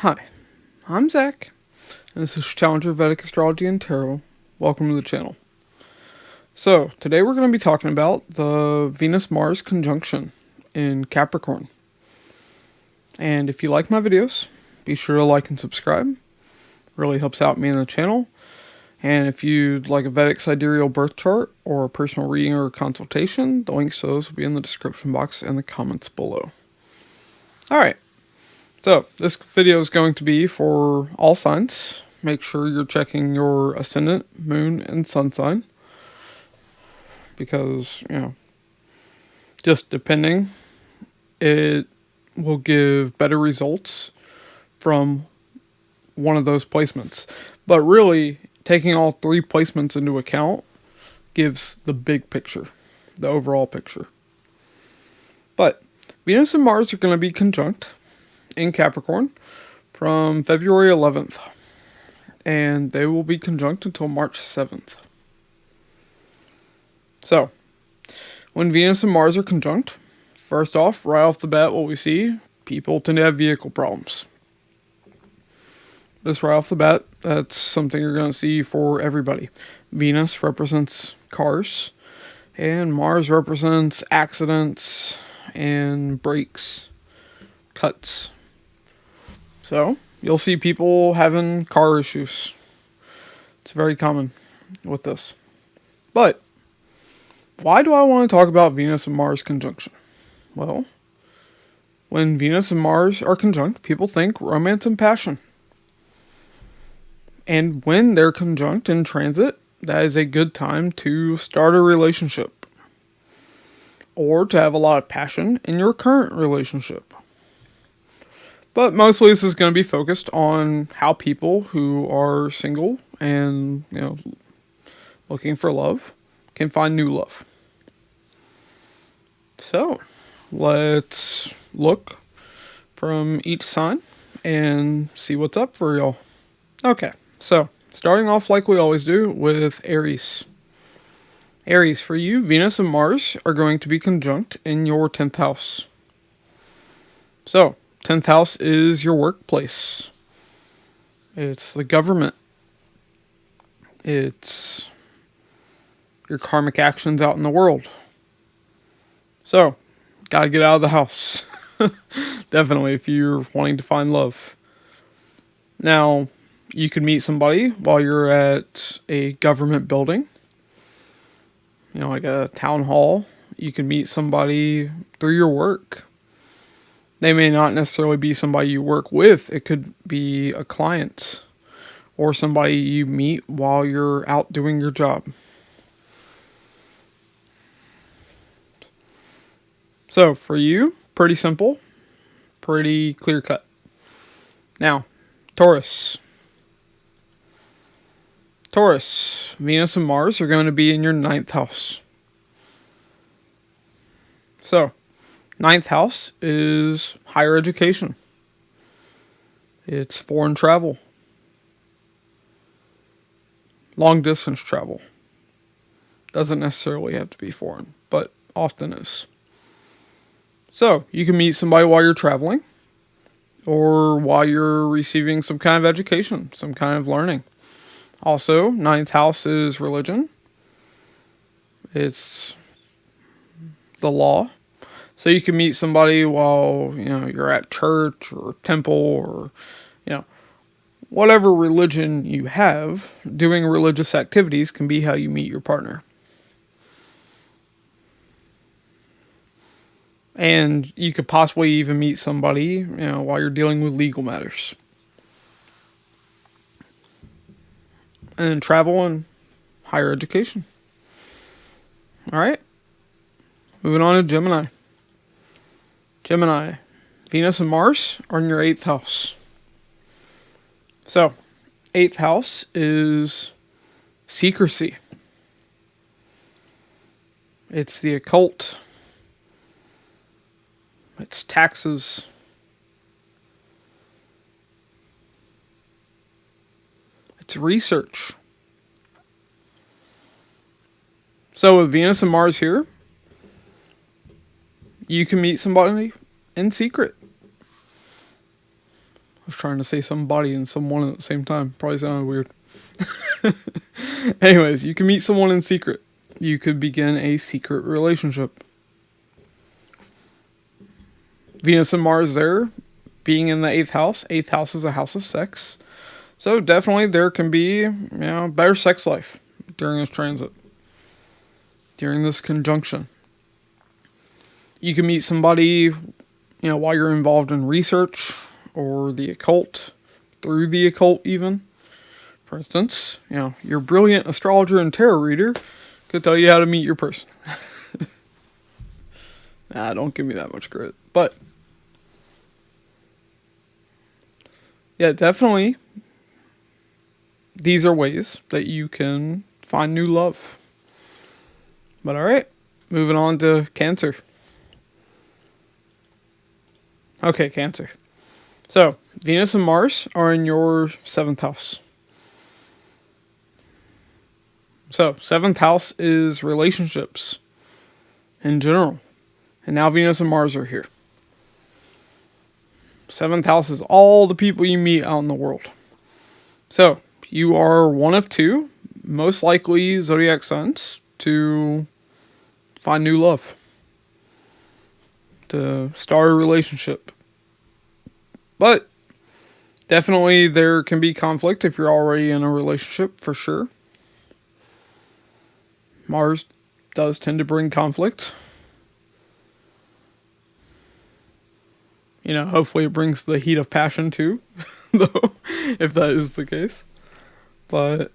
Hi, I'm Zach, and this is Challenger Vedic Astrology and Tarot. Welcome to the channel. So, today we're going to be talking about the Venus-Mars conjunction in Capricorn. And if you like my videos, be sure to like and subscribe. It really helps out me and the channel. And if you'd like a Vedic Sidereal birth chart or a personal reading or consultation, the links to those will be in the description box and the comments below. Alright. So, this video is going to be for all signs. Make sure you're checking your ascendant, moon, and sun sign. Because, just depending, it will give better results from one of those placements. But really, taking all three placements into account gives the big picture, the overall picture. But Venus and Mars are going to be conjunct in Capricorn from February 11th, and they will be conjunct until March 7th. So, when Venus and Mars are conjunct, first off, right off the bat, what we see, people tend to have vehicle problems. Just right off the bat, that's something you're going to see for everybody. Venus represents cars, and Mars represents accidents and brakes, cuts. So, you'll see people having car issues. It's very common with this. But, why do I want to talk about Venus and Mars conjunction? Well, when Venus and Mars are conjunct, people think romance and passion. And when they're conjunct in transit, that is a good time to start a relationship. Or to have a lot of passion in your current relationship. But mostly this is going to be focused on how people who are single and, looking for love can find new love. So, let's look from each sign and see what's up for y'all. Okay, so starting off like we always do with Aries. Aries, for you, Venus and Mars are going to be conjunct in your 10th house. So, 10th house is your workplace. It's the government. It's your karmic actions out in the world. So, gotta get out of the house. Definitely, if you're wanting to find love. Now, you could meet somebody while you're at a government building. Like a town hall. You can meet somebody through your work. They may not necessarily be somebody you work with. It could be a client or somebody you meet while you're out doing your job. So for you, pretty simple, pretty clear cut. Now, Taurus. Taurus, Venus and Mars are going to be in your 9th house. So, 9th house is higher education. It's foreign travel. Long distance travel. Doesn't necessarily have to be foreign, but often is. So, you can meet somebody while you're traveling, or while you're receiving some kind of education, some kind of learning. Also, 9th house is religion. It's the law. So you can meet somebody while, you're at church or temple or, whatever religion you have. Doing religious activities can be how you meet your partner. And you could possibly even meet somebody, while you're dealing with legal matters. And then travel and higher education. Alright. Moving on to Gemini. Gemini. Venus and Mars are in your 8th house. So, 8th house is secrecy. It's the occult. It's taxes. It's research. So with Venus and Mars here, you can meet somebody in secret. was trying to say somebody and someone at the same time. Probably sounded weird. Anyways, you can meet someone in secret. You could begin a secret relationship. Venus and Mars there, being in the 8th house. 8th house is a house of sex. So definitely there can be, better sex life during this transit. During this conjunction. You can meet somebody, while you're involved in research or the occult, through the occult even. For instance, your brilliant astrologer and tarot reader could tell you how to meet your person. Nah, don't give me that much credit. But, yeah, definitely, these are ways that you can find new love. But alright, moving on to Cancer. Okay, Cancer. So, Venus and Mars are in your 7th house. So, 7th house is relationships in general. And now Venus and Mars are here. 7th house is all the people you meet out in the world. So, you are one of two, most likely zodiac signs, to find new love. To start a relationship. But, definitely there can be conflict if you're already in a relationship, for sure. Mars does tend to bring conflict. Hopefully it brings the heat of passion too, though, if that is the case. But,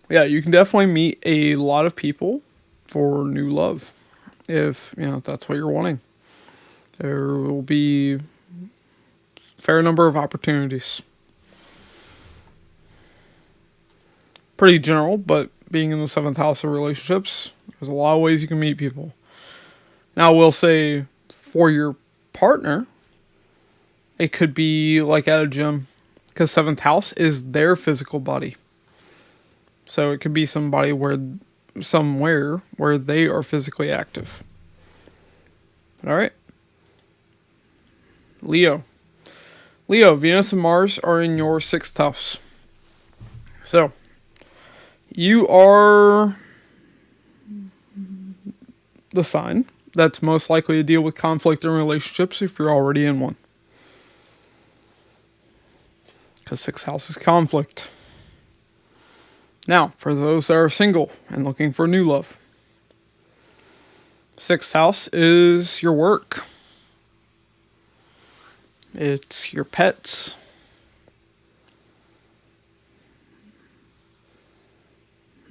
yeah, you can definitely meet a lot of people for new love, if, that's what you're wanting. There will be a fair number of opportunities. Pretty general, but being in the 7th house of relationships, there's a lot of ways you can meet people. Now, we'll say for your partner, it could be like at a gym, because 7th house is their physical body. So it could be somebody somewhere where they are physically active. Alright. Leo, Venus and Mars are in your 6th house. So, you are the sign that's most likely to deal with conflict in relationships if you're already in one. Because 6th house is conflict. Now, for those that are single and looking for new love. 6th house is your work. It's your pets.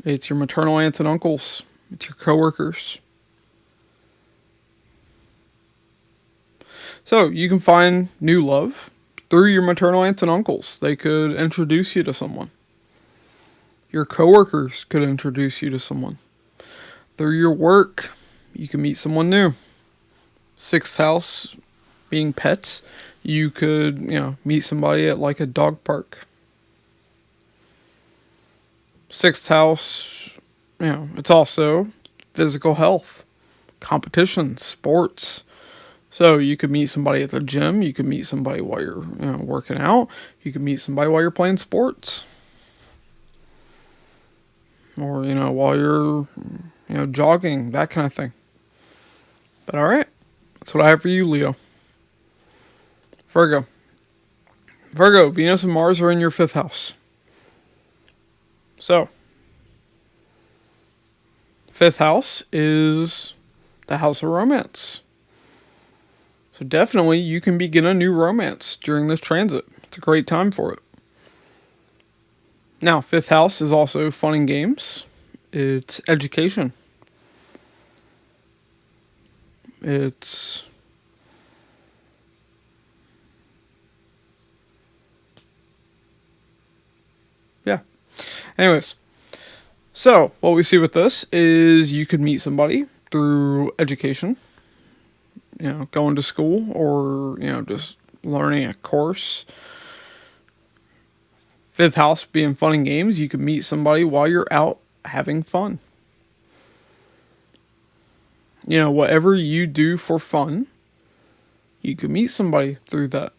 It's your maternal aunts and uncles. It's your coworkers. So, you can find new love through your maternal aunts and uncles. They could introduce you to someone. Your coworkers could introduce you to someone. Through your work, you can meet someone new. 6th house being pets, you could, meet somebody at like a dog park. 6th house, it's also physical health, competition, sports. So you could meet somebody at the gym. You could meet somebody while you're working out. You could meet somebody while you're playing sports. Or, while you're, jogging, that kind of thing. But alright, that's what I have for you, Leo. Virgo, Venus and Mars are in your 5th house. So, 5th house is the house of romance. So definitely you can begin a new romance during this transit. It's a great time for it. Now, 5th house is also fun and games. It's education. It's anyways. So, what we see with this is you could meet somebody through education. Going to school or, just learning a course. 5th house being fun and games, you can meet somebody while you're out having fun. Whatever you do for fun, you can meet somebody through that.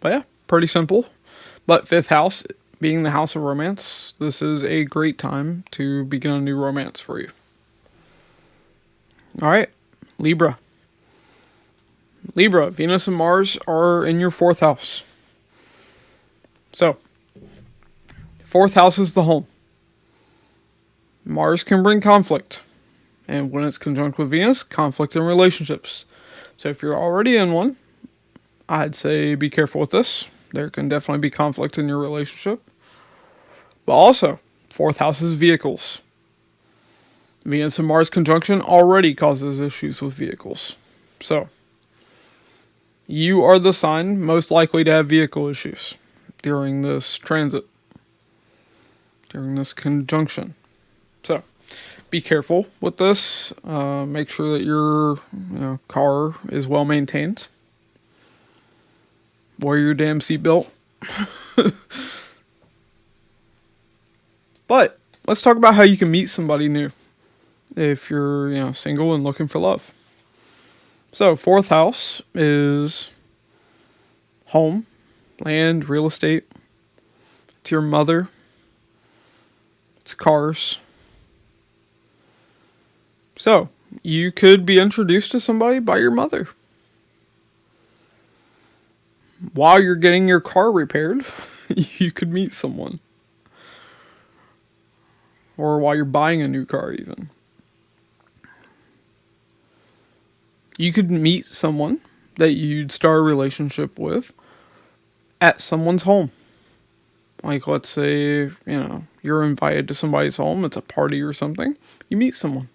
But yeah, pretty simple. But fifth house being the house of romance, this is a great time to begin a new romance for you. All right, Libra. Libra, Venus and Mars are in your fourth house. So, fourth house is the home. Mars can bring conflict. And when it's conjunct with Venus, conflict in relationships. So if you're already in one, I'd say be careful with this. There can definitely be conflict in your relationship. But also, fourth house is vehicles. Venus and Mars conjunction already causes issues with vehicles. So, you are the sign most likely to have vehicle issues during this transit, during this conjunction. So, be careful with this. Make sure that your car is well maintained. Wear your damn seatbelt. But let's talk about how you can meet somebody new if you're single and looking for love. So fourth house is home, land, real estate. It's your mother. It's cars. So, you could be introduced to somebody by your mother. While you're getting your car repaired, you could meet someone. Or while you're buying a new car, even. You could meet someone that you'd start a relationship with at someone's home. Like, let's say, you're invited to somebody's home, it's a party or something. You meet someone.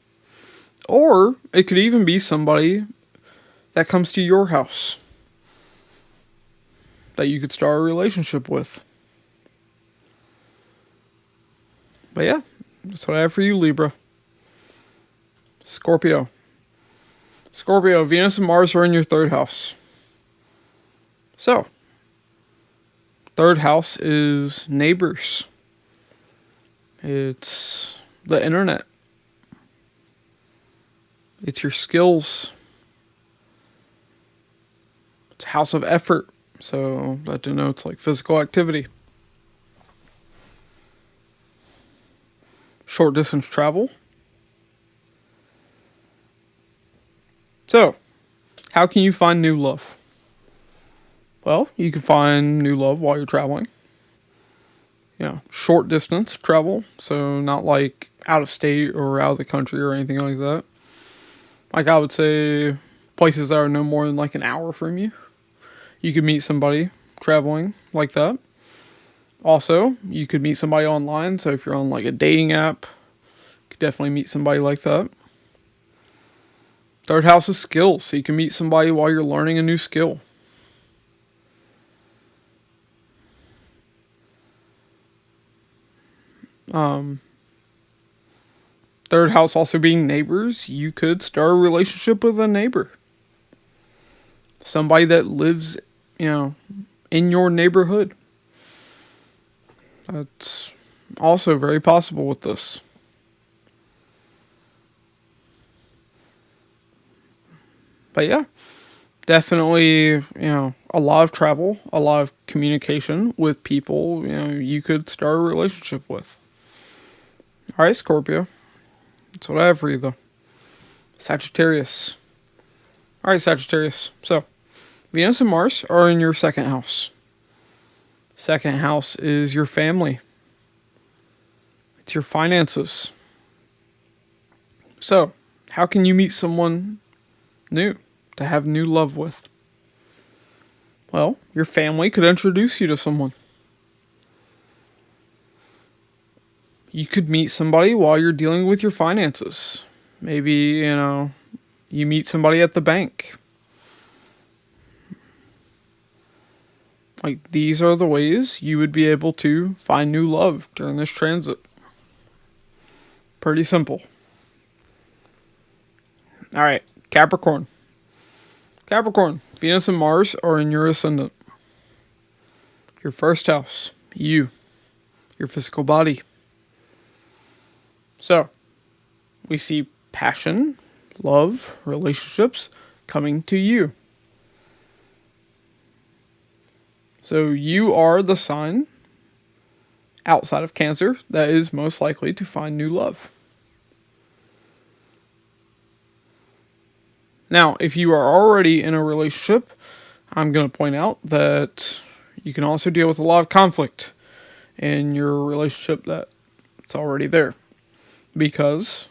Or it could even be somebody that comes to your house that you could start a relationship with. But yeah, that's what I have for you, Libra. Scorpio. Scorpio, Venus and Mars are in your third house. So, third house is neighbors. It's the internet. It's your skills. It's a house of effort. So that denotes like physical activity. Short distance travel. So, how can you find new love? Well, you can find new love while you're traveling. Short distance travel. So not like out of state or out of the country or anything like that. Like I would say places that are no more than like an hour from you. You could meet somebody traveling like that. Also, you could meet somebody online. So if you're on like a dating app, you could definitely meet somebody like that. Third house is skills. So you can meet somebody while you're learning a new skill. Third house also being neighbors. You could start a relationship with a neighbor. Somebody that lives, in your neighborhood. That's also very possible with this. But yeah, definitely, a lot of travel, a lot of communication with people, you could start a relationship with. All right, Scorpio. That's what I have for you, though. Sagittarius. All right, Sagittarius. So, Venus and Mars are in your second house. Second house is your family. It's your finances. So, how can you meet someone new to have new love with? Well, your family could introduce you to someone. You could meet somebody while you're dealing with your finances. Maybe, you meet somebody at the bank. Like, these are the ways you would be able to find new love during this transit. Pretty simple. All right, Capricorn. Capricorn, Venus and Mars are in your ascendant. Your first house, your physical body. So, we see passion, love, relationships coming to you. So you are the sign outside of Cancer that is most likely to find new love. Now, if you are already in a relationship, I'm going to point out that you can also deal with a lot of conflict in your relationship that's already there. Because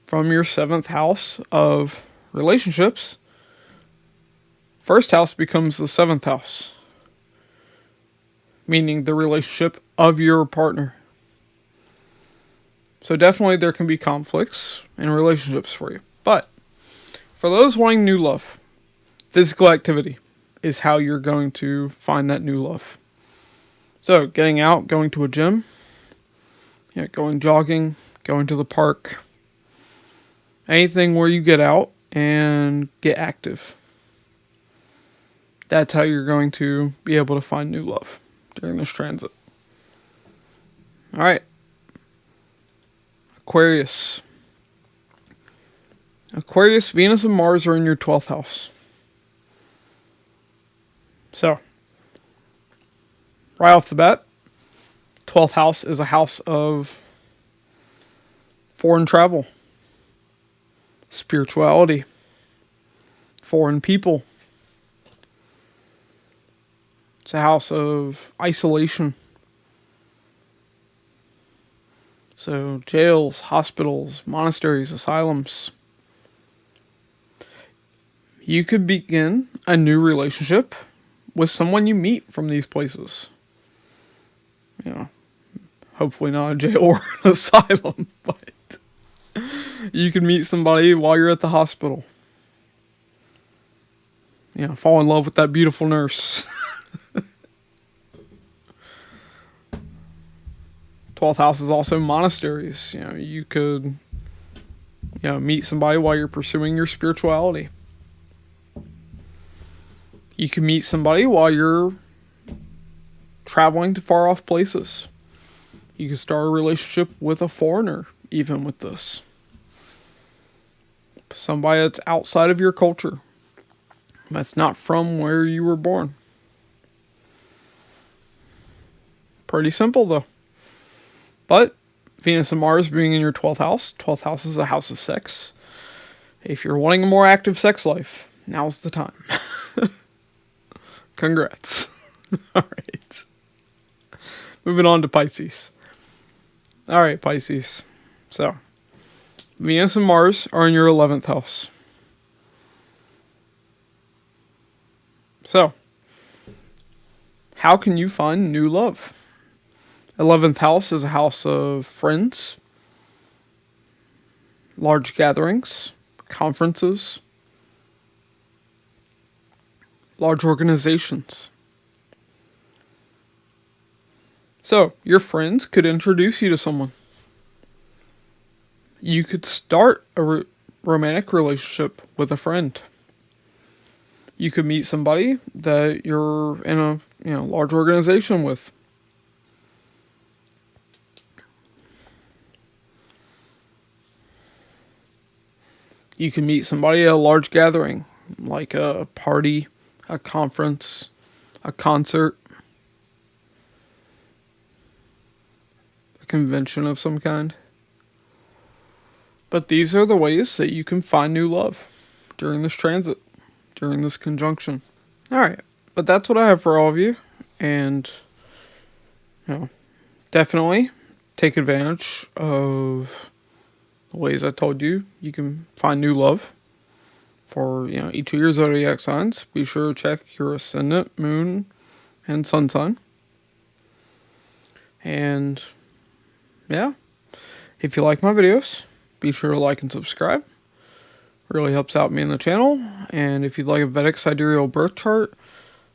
from your 7th house of relationships, first house becomes the 7th house, meaning the relationship of your partner. So definitely there can be conflicts in relationships for you. But for those wanting new love, physical activity is how you're going to find that new love. So getting out, going to a gym, going jogging, going to the park, anything where you get out and get active. That's how you're going to be able to find new love during this transit. All right. Aquarius. Aquarius, Venus and Mars are in your 12th house. So, right off the bat, 12th house is a house of foreign travel, spirituality, foreign people. It's a house of isolation. So jails, hospitals, monasteries, asylums. You could begin a new relationship with someone you meet from these places. Hopefully not a jail or an asylum, but you can meet somebody while you're at the hospital. Fall in love with that beautiful nurse. 12th house is also monasteries. You could, meet somebody while you're pursuing your spirituality. You can meet somebody while you're traveling to far off places. You can start a relationship with a foreigner, even with this. Somebody that's outside of your culture. That's not from where you were born. Pretty simple, though. But Venus and Mars being in your 12th house is a house of sex. If you're wanting a more active sex life, now's the time. Congrats. All right. Moving on to Pisces. All right, Pisces. So, Venus and Mars are in your 11th house. So, how can you find new love? 11th house is a house of friends, large gatherings, conferences, large organizations. So, your friends could introduce you to someone. You could start a romantic relationship with a friend. You could meet somebody that you're in a large organization with. You can meet somebody at a large gathering, like a party, a conference, a concert, a convention of some kind. But these are the ways that you can find new love during this transit, during this conjunction. Alright, but that's what I have for all of you. And, definitely take advantage of the ways I told you can find new love for, each of your zodiac signs. Be sure to check your ascendant, moon, and sun sign. And, if you like my videos, be sure to like and subscribe. Really helps out me in the channel. And if you'd like a Vedic Sidereal birth chart,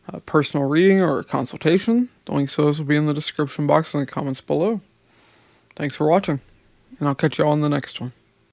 a personal reading, or a consultation, the links to those will be in the description box and the comments below. Thanks for watching, and I'll catch you all in the next one.